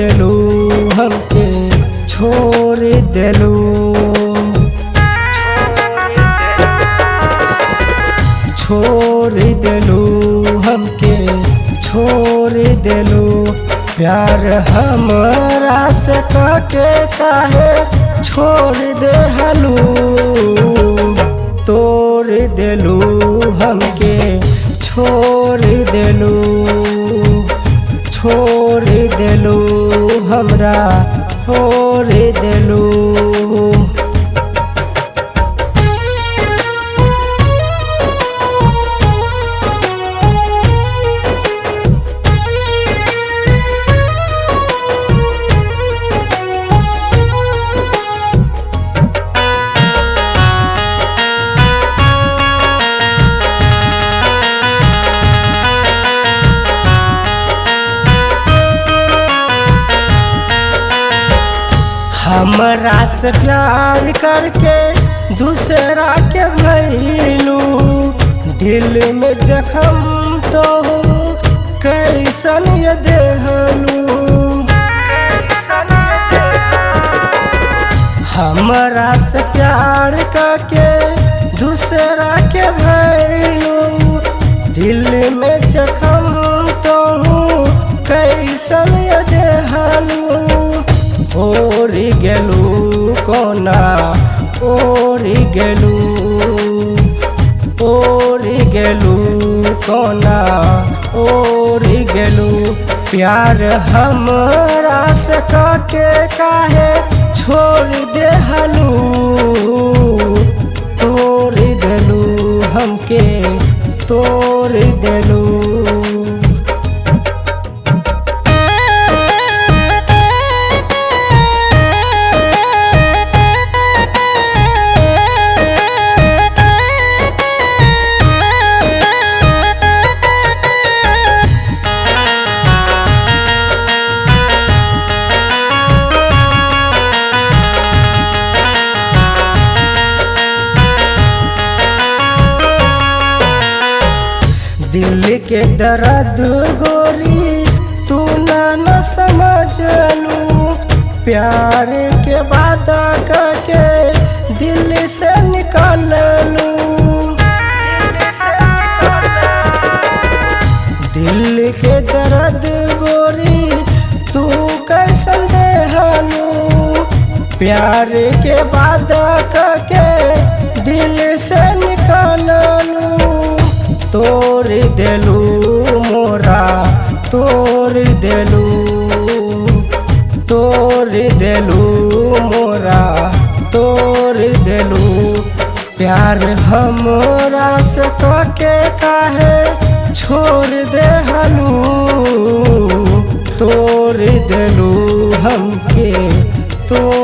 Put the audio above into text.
देलू हमके छोड़ देलू। छोड़ देलू हमके छोड़ देलू। प्यार हमरा से काके काहे छोड़ देहलू। तोड़ देलू हमके छोड़ देलू। छोड़ देलू हमरा छोड़ देलू। हमरा से प्यार करके दूसरा के भइलू। दिल में जख्म तो कैसन ये देहलू। हमरा से प्यार करके दूसरा के भइलू। दिल में जख्म तो कैसन ये देहलू। ओढ़ गेलू कोना ओढ़ गेलू। ओढ़ गेलू कोना ओढ़ गेलू। प्यार हमरा से काके काहे छोड़ देहलू। तोड़ देलू हमके तोड़ देलू। दिल के दर्द गोरी तू न समझलू। प्यार के वादा करके दिल से निकाललू। दिल के दर्द गोरी तू कैसन देहलू। प्यार के वादा करके दिल से निकाललू। तोड़ देलू मोरा तोड़ देलू। तोड़ देलू मोरा तोड़ देलू। प्यार हमरा से काके काहे छोड़ देहलू। तोड़ देलू हमके तोड़